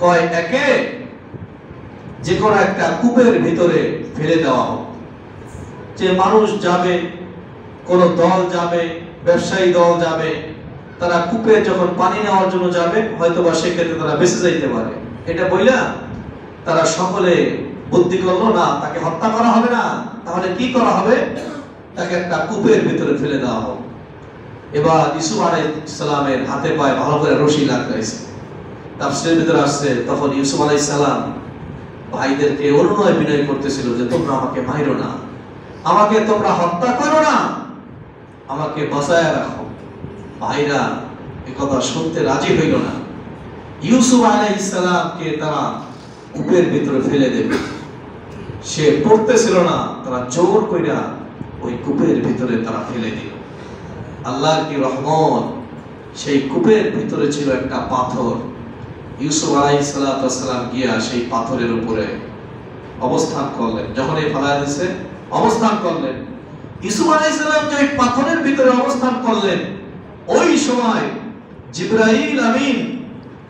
কয় একে যে কোনো একটা কূপের ভিতরে ফেলে দেওয়া হোক। যে মানুষ যাবে, কোন দল যাবে, ব্যবসায়ী দল যাবে, তারা কূপে যখন পানি নেওয়ার জন্য যাবে, হয়তোবা সেক্ষেত্রে তারা বেঁচে যাইতে পারে। এটা বইলা তারা সকলে বুদ্ধি করলো, না তাকে হত্যা করা হবে না, তাহলে কি করা হবে, তাকে একটা কূপের ভিতরে ফেলে দেওয়া হোক। এবার ইউসুফ আলাইহিস সালামের হাতে পায়ে ভালো করে রশি লাগাইছে। তাফসীরের ভিতরে আসছে, তখন ইউসুফ আলাইহিস সালাম ভাইদেরকে অনুনয় বিনয় করতেছিল যে তোমরা আমাকে মাইরো না, আমাকে তোমরা হত্যা করো না, আমাকে বাঁচায় রাখো। ভাইরা এই কথা শুনতে রাজি হইল না। ইউসুফ আলাইহিস সালামকে তারা কূপের ভিতরে ফেলে দেবে, সে পড়তেছিল না, তারা জোর কইরা ওই কূপের ভিতরে তারা ফেলে দিল। আল্লাহর কি রহমত, সেই কূপের ভিতরে ছিল একটা পাথর। ইউসুফ আলাইহিস সালাম গিয়া সেই পাথরের উপরে অবস্থান করলেন। যখন এই ফেলা দিয়েছে অবস্থান করলেন, ইউসুফ আলাইহিস সালাম যে পাথরের ভিতরে অবস্থান করলেন, ওই সময় জিবরাইল আমিন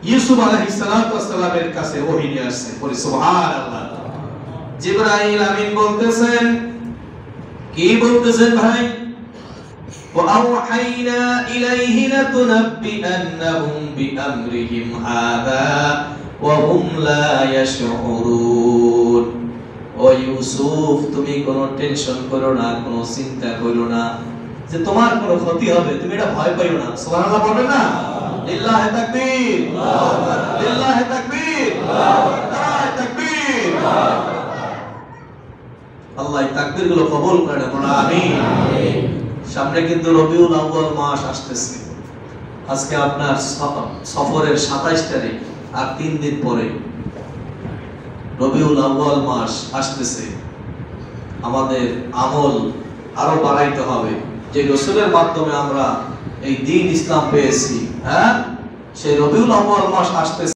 ইউসুফ আলাইহিস সালামের কাছে ওহী নিয়ে আসছে। বলি সুবহানাল্লাহ। জিবরাইল আমিন বলতেছেন, কি বলতেছেন ভাই? وَأَوْحَيْنَا إِلَيْهِ لَتُنَبِّئَنَّهُمْ بِأَمْرِهِمْ هَذَا وَهُمْ لَا يَشْعُرُونَ। ও ইউসুফ, তুমি কোনো টেনশন করো না, কোনো চিন্তা করো না যে তোমার কোনো ক্ষতি হবে, তুমি এটা ভয় পাইও না। সুবহানাল্লাহ বলেন না? লিল্লাহি তাকবীর, লিল্লাহি তাকবীর, নারায়ে তাকবীর। আল্লাহ এই তাকবীরগুলো কবুল করে না, বলো আমিন। সামনে কিন্তু রবিউল আউয়াল মাস আসতেছে। আজকে আপনার সফরের 27 তারিখ, আর 3 দিন পরে রবিউল আউয়াল মাস আসতেছে। আমাদের আমল আরো বাড়াইতে হবে। যে রাসূলের মাধ্যমে আমরা এই দ্বীন ইসলাম পেয়েছি, সেই রবিউল আউয়াল মাস আসতেছে।